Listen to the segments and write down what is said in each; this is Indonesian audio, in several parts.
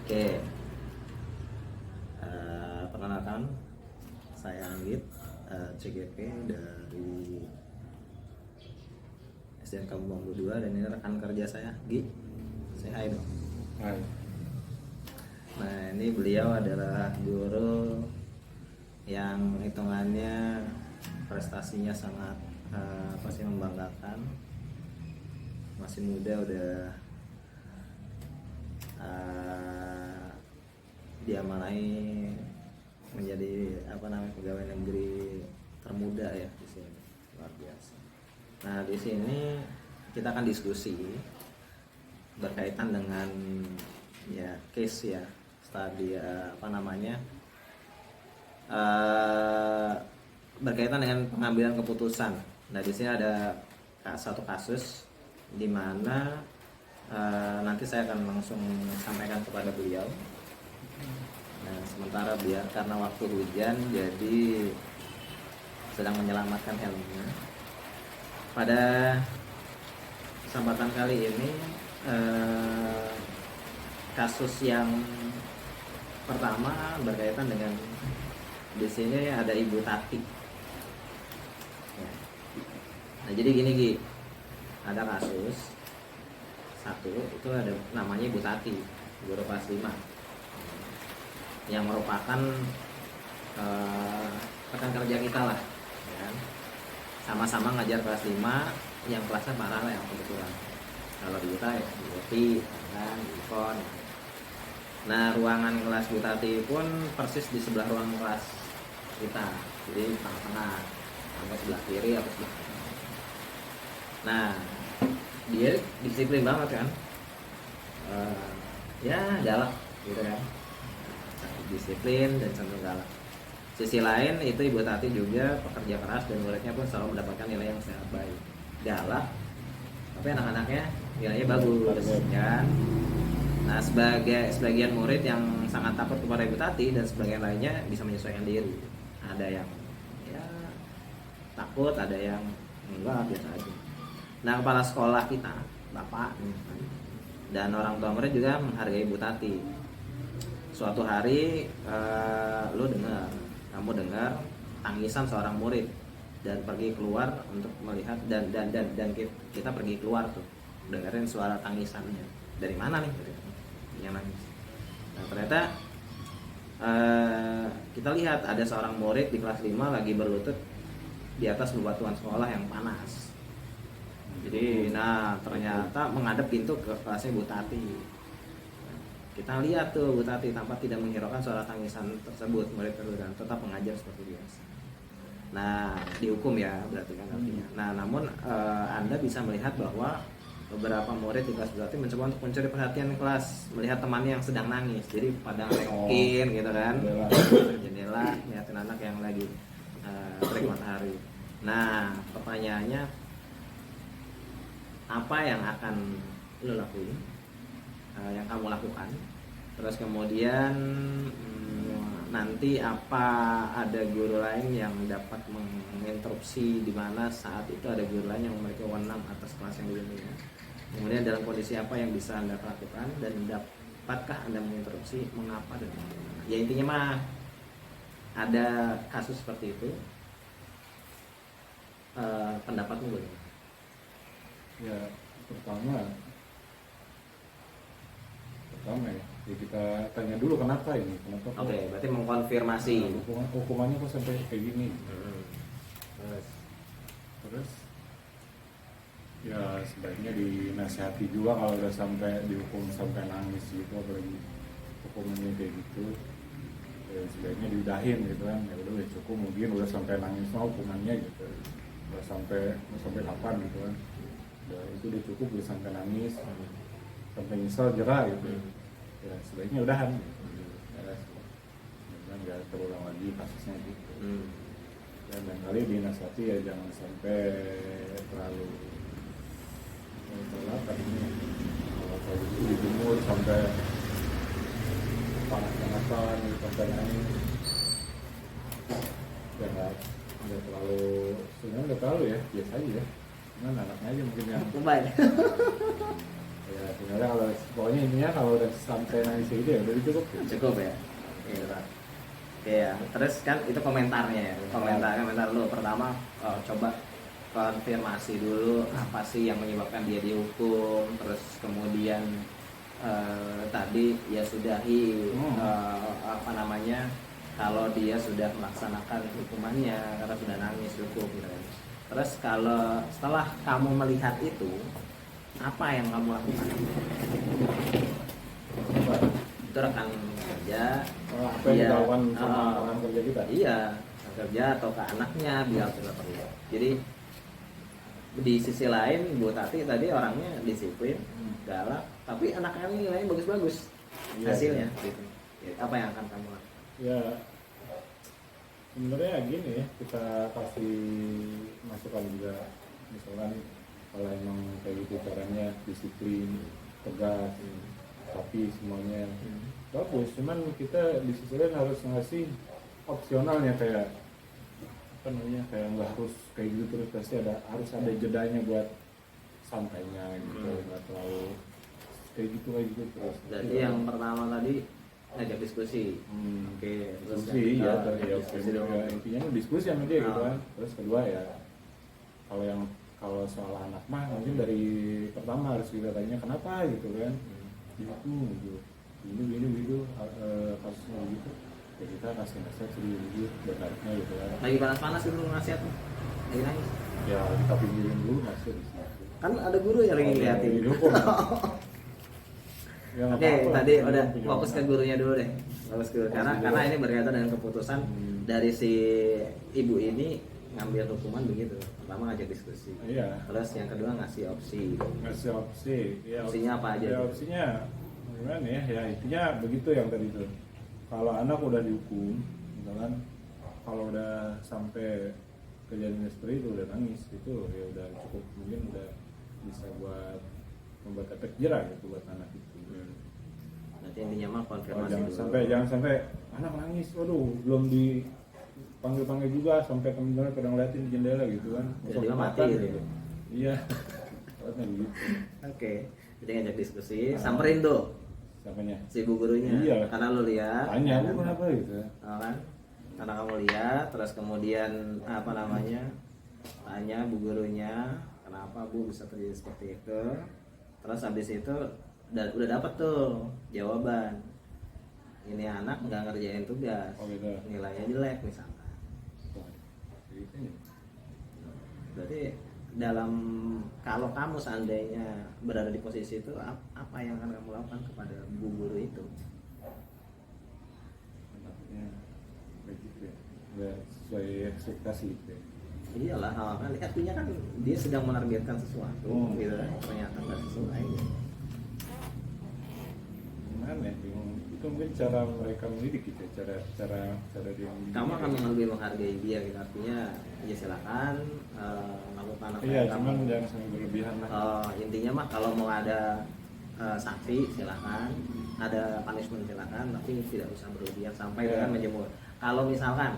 Oke, perkenalkan saya Anggit, CGP dari SDN Kampung Bambu 2 dan ini rekan kerja saya, Gi. Say hi dong. Hai. Nah, ini beliau adalah guru yang hitungannya prestasinya sangat pasti membanggakan. Masih muda udah diamanai menjadi pegawai negeri termuda ya di sini, luar biasa. Nah, di sini kita akan diskusi berkaitan dengan ya case ya studi berkaitan dengan pengambilan keputusan. Nah, di sini ada satu kasus di mana nanti saya akan langsung sampaikan kepada beliau. Nah, sementara karena waktu hujan jadi sedang menyelamatkan helmnya. Pada kesempatan kali ini kasus yang pertama berkaitan dengan di sini ada Ibu Tati. Ya. Nah, jadi gini Gi, ada kasus satu itu ada namanya Ibu Tati, guru kelas 5 yang merupakan rekan kerja kita lah, ya kan? Sama-sama ngajar kelas 5 yang kelasnya paralel kebetulan. Kalau di kita ya di UTI, kan, di Ikon. Nah, ruangan kelas Bu Tati pun persis di sebelah ruang kelas kita, jadi tengah-tengah, atau sebelah kiri atau sebelah kanan. Nah, dia disiplin banget kan, ya galak gitu kan, disiplin dan cenderung galak. Sisi lain itu Ibu Tati juga pekerja keras dan muridnya pun selalu mendapatkan nilai yang sangat baik. Galak, tapi anak-anaknya nilainya bagus, kan? Nah, sebagian murid yang sangat takut kepada Ibu Tati dan sebagian lainnya bisa menyesuaikan diri. Ada yang ya takut, ada yang enggak, biasa aja. Nah, kepala sekolah kita, Bapak dan orang tua murid juga menghargai Ibu Tati. Suatu hari kamu dengar tangisan seorang murid dan pergi keluar untuk melihat dan kita pergi keluar tuh dengerin suara tangisannya. Dari mana nih? Yang nangis. Nah, ternyata kita lihat ada seorang murid di kelas 5 lagi berlutut di atas bebatuan sekolah yang panas. Jadi, ternyata menghadap pintu ke kelasnya Bu Tati. Kita lihat tuh Bu Tati tampak tidak menghiraukan suara tangisan tersebut, murid dan tetap mengajar seperti biasa. Nah, dihukum ya berarti kan artinya. Nah, namun Anda bisa melihat bahwa beberapa murid di kelas Bu Tati mencoba untuk mencuri perhatian kelas, melihat temannya yang sedang nangis. Jadi pada ngerekokin gitu kan, jendela lihatin anak yang lagi terik matahari. Nah, pertanyaannya apa yang akan lo lakuin? Yang kamu lakukan, terus kemudian nanti apa ada guru lain yang dapat menginterupsi di mana saat itu ada guru lain yang memiliki wewenang atas kelas yang lainnya. Kemudian dalam kondisi apa yang bisa Anda lakukan dan dapatkah Anda menginterupsi, mengapa dan bagaimana. Ya intinya mah ada kasus seperti itu. Pendapatmu bagaimana? Ya, pertama ya kita tanya dulu kenapa ini, kenapa? Oke, berarti mengkonfirmasi. Hukumannya kok sampai kayak gini. Terus ya sebaiknya dinasihati juga kalau udah sampai dihukum sampai nangis gitu, apalagi hukumannya kayak gitu. Ya, sebaiknya diudahin gitu kan. Ya udah cukup, mungkin udah sampai nangis mau hukumannya gitu. Udah sampai kapan gitu kan. Udah itu udah cukup, udah sampai nangis. Sampai nyesel jerah gitu. Ya sebaiknya udahan gitu. Ya nggak terulang lagi kasusnya gitu. Dan lain kali dinasihati ya jangan sampai terlalu kalau itu dijemur sampai panas-panasan sampai nangis. Ya nggak terlalu, sebenarnya nggak terlalu ya, biasa aja ya. Cuman anaknya aja mungkin yang Coba ya. ya sebenarnya kalau pokoknya intinya kalau udah sampai nangis itu ya udah cukup. Cukup ya. Iya Pak. Oke ya. Terus kan itu komentarnya ya. Komentar lu pertama coba konfirmasi dulu apa sih yang menyebabkan dia dihukum, terus kemudian tadi ya sudahi apa namanya, kalau dia sudah melaksanakan hukumannya karena sudah nangis cukup gitu kan. Terus kalau setelah kamu melihat itu, apa yang kamu lakukan? Itu rekan kerja, Apa yang dilakukan sama rekan kerja kita? iya, rekan kerja atau ke anaknya biar tidak perlu. Jadi di sisi lain Bu Tati tadi orangnya disiplin, galak, tapi anaknya nilainya bagus-bagus hasilnya gitu. Apa yang akan kamu lakukan? Ya sebenarnya gini ya, kita kasih masukan juga, misalkan kalau emang kayak gitu caranya disiplin, tegas, tapi semuanya bagus, cuman kita di sisi lain harus ngasih opsionalnya, kayak apa namanya, kayak nggak harus kayak gitu terus, pasti harus ada jedanya buat santainya gitu, nggak terlalu kayak gitu terus. Jadi yang pertama tadi ngajak diskusi. Oke, terus Diskusi ya, diskusi dong. intinya diskusi sama dia gitu kan. Terus kedua ya, kalau soal anak mah mungkin dari pertama harus kita tanya kenapa gitu kan, gitu gitu kasusnya gitu, ya kita kasih nasihat sedikit gitu benarnya gitu kan. Lagi panas-panas itu nasihat tuh. Lagi nangis. Ya kita pikirin dulu nasihat di situ. Kan ada guru yang lagi ngeliatin. Dihukum. Ya, Oke, tadi udah punya fokus ke anak. gurunya dulu deh. Fokus ke karena ini berkaitan dengan keputusan dari si ibu ini ngambil hukuman begitu. Pertama ngajak diskusi. Iya. Terus yang kedua ngasih opsi. Ngasih opsi. Ya, Opsinya apa aja Ya tuh? opsinya gimana ya? Ya intinya begitu yang tadi itu. Kalau anak udah dihukum, misalkan kalau udah sampai kejadian seperti itu udah nangis itu ya udah cukup, mungkin udah bisa buat membuat efek jerah gitu buat anak itu. Berarti intinya mah Oh, konfirmasi dulu. jangan sampai anak nangis, waduh belum dipanggil juga sampai temen-temen pada ngeliatin di jendela gitu kan. Jadi Masuk mati makan gitu. Iya. Soalnya gitu. Oke. Jadi ngajak diskusi, samperin tuh Siapanya? si ibu gurunya. Iya. Karena lu lihat. Tanya, kan? lu kenapa gitu? Kan? Karena kamu lihat, terus kemudian apa namanya? Tanya bu gurunya, kenapa bu bisa terjadi seperti itu? Terus habis itu udah dapat tuh jawaban. Ini anak nggak ngerjain tugas, Oh gitu. nilainya jelek misalkan. Gitu ya. Berarti dalam kalau kamu seandainya berada di posisi itu, apa yang akan kamu lakukan kepada bu guru itu? Anaknya begitu ya. Nggak sesuai ekspektasi gitu ya. Iyalah, kan artinya kan dia sedang menargetkan sesuatu, gitu kan? Ternyata nggak sesuai. Gimana ya? Itu mungkin cara mereka mendidik gitu ya, cara dia mendidik. Kamu akan lebih menghargai dia, gitu. Artinya ya silakan lakukan apa Iya, yang cuman kamu. jangan sampai berlebihan lah. Intinya mah kalau mau ada sanksi silakan, ada punishment silakan, tapi tidak usah berlebihan sampai Iya. dengan menjemur. Kalau misalkan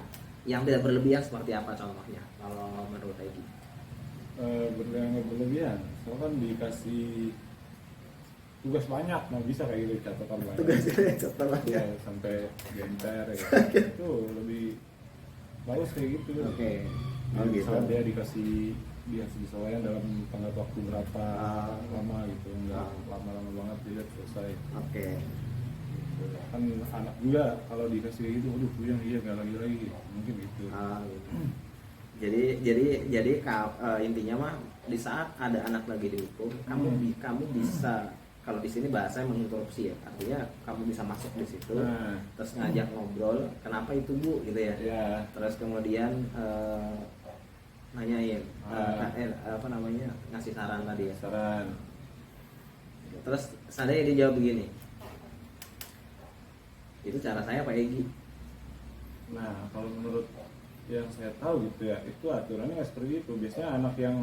yang tidak berlebihan seperti apa contohnya? Kalau menurut Egy? Berlebihan. Soalnya kan dikasih tugas banyak, nah bisa kayak gitu catatan banyak. Tugasnya setelah Ya, sampai genter ya. Itu lebih bagus kayak gitu. Oke. Oh, Jadi gitu. misalnya dia dikasih disesuaikan dalam tenggat waktu berapa lama gitu, enggak lama-lama banget dia selesai. Oke. Gitu. Kan anak juga kalau dikasih kayak gitu, aduh puyeng, iya nggak lagi mungkin gitu. Gitu. Jadi intinya mah di saat ada anak lagi dihukum, kamu bisa, kalau di sini bahasanya menginterupsi ya, artinya kamu bisa masuk di situ, Nah. terus ngajak ngobrol, kenapa itu bu, gitu ya. Ya. Terus kemudian nanyain, apa namanya, ngasih saran tadi ya. Saran. Terus seandainya dia jawab begini, itu cara saya Pak Egy. Nah, kalau menurut yang saya tahu gitu ya, itu aturannya nggak seperti itu. Biasanya anak yang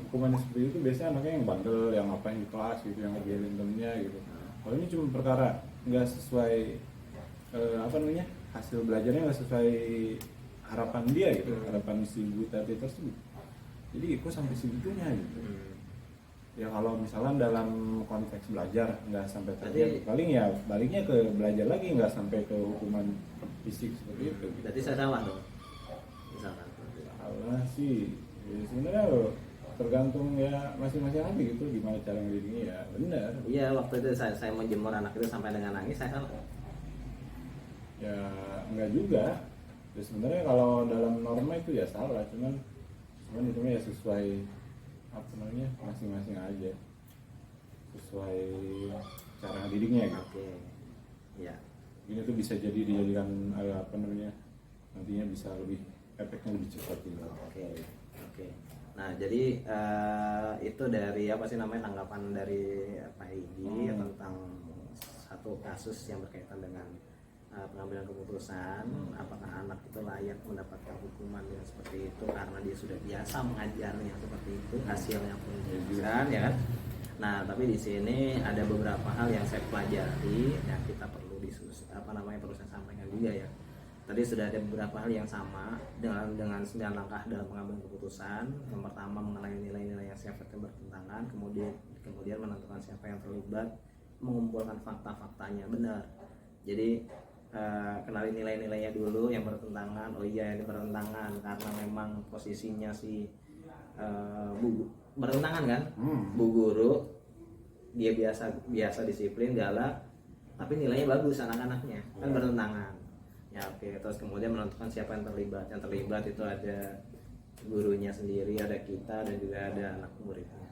hukumannya seperti itu biasanya anaknya yang bandel, yang ngapain di kelas gitu, yang ngejelin temennya gitu. Kalau ini cuma perkara nggak sesuai apa namanya, hasil belajarnya nggak sesuai harapan dia gitu, harapan si Bu Tati tersebut. Jadi kok sampai segitunya gitu. Ya kalau misalnya dalam konteks belajar nggak sampai Berarti- terjadi, paling ya baliknya ke belajar lagi, nggak sampai ke hukuman fisik seperti itu. Berarti saya salah dong. Misalkan. Salah sih, ya sebenarnya tergantung ya masing-masing lagi gitu gimana cara ngedidiknya ya benar. Iya, waktu itu saya menjemur anak itu sampai dengan nangis, saya salah. Ya enggak juga. Ya sebenarnya kalau dalam norma itu ya salah, cuman itu ya sesuai apa namanya masing-masing aja, sesuai cara ngedidiknya gitu. Oke. Iya. Ini tuh bisa jadi dijadikan apa namanya nantinya bisa lebih efeknya lebih cepat gitu. Oke. Oke. Nah, jadi itu dari apa sih namanya tanggapan dari Pak Igi tentang satu kasus yang berkaitan dengan pengambilan keputusan apakah anak itu layak mendapatkan hukuman yang seperti itu karena dia sudah biasa mengajarnya seperti itu, hasilnya pun kan ya kan. Nah, tapi di sini ada beberapa hal yang saya pelajari yang kita perlu perlu saya sampaikan juga ya. Tadi sudah ada beberapa hal yang sama dengan 9 langkah dalam pengambilan keputusan. Yang pertama mengenai nilai-nilai yang sifatnya bertentangan, kemudian menentukan siapa yang terlibat, mengumpulkan fakta-faktanya benar. Jadi kenali nilai-nilainya dulu yang bertentangan. Oh iya, ini bertentangan karena memang posisinya si bertentangan kan. Bu guru dia biasa disiplin, galak, tapi nilainya bagus anak-anaknya, kan bertentangan. Ya oke, terus kemudian menentukan siapa yang terlibat. Yang terlibat itu ada gurunya sendiri, ada kita, dan juga ada anak muridnya.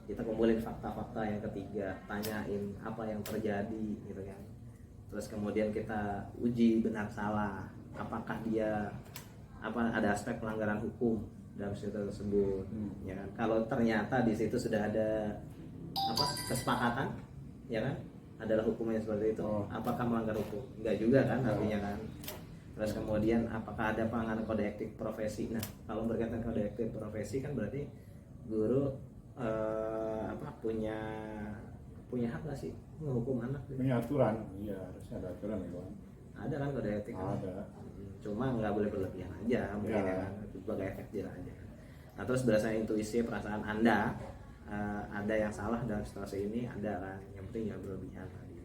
Kita kumpulin fakta-fakta. Yang ketiga, tanyain apa yang terjadi gitu kan. Terus kemudian kita uji benar salah, apakah dia ada aspek pelanggaran hukum dalam situ tersebut. Ya kan, kalau ternyata di situ sudah ada kesepakatan, ya kan, adalah hukumnya seperti itu, apakah melanggar hukum? Enggak juga kan artinya kan. Terus kemudian apakah ada pelanggaran kode etik profesi? Nah, kalau berkaitan kode etik profesi kan berarti guru punya hak nggak sih menghukum anak? Punya aturan, iya harusnya ada aturan ya kan. Ada kan kode etik kan? Ada. Cuma nggak boleh berlebihan aja mungkin ya kan, sebagai efek jerah aja. Nah, terus berdasarkan intuisi perasaan Anda, ada yang salah dalam situasi ini, ada kan, yang penting jangan berlebihan tadi.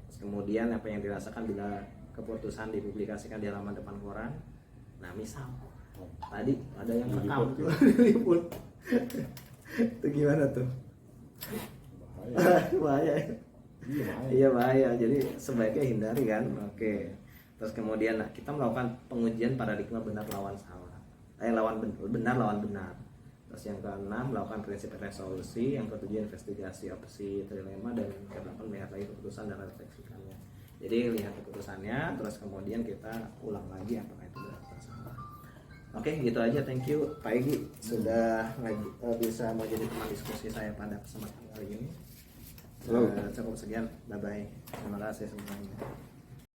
Terus kemudian apa yang dirasakan bila keputusan dipublikasikan di halaman depan koran. Nah, misal tadi ada yang rekam diliput. Itu gimana tuh? Bahaya. Iya bahaya. Jadi sebaiknya hindari kan. Oke. Terus kemudian kita melakukan pengujian paradigma benar lawan salah. Benar lawan benar. Terus yang keenam melakukan prinsip resolusi, yang ketujuh investigasi opsi trilema, dan yang kedelapan melihat lagi keputusan dan refleksikannya. Jadi lihat keputusannya, terus kemudian kita ulang lagi apakah itu benar atau salah. Oke, gitu aja. Thank you Pak Igi sudah bisa mau jadi teman diskusi saya pada kesempatan kali ini. Cukup sekian. Bye bye. Terima kasih semuanya.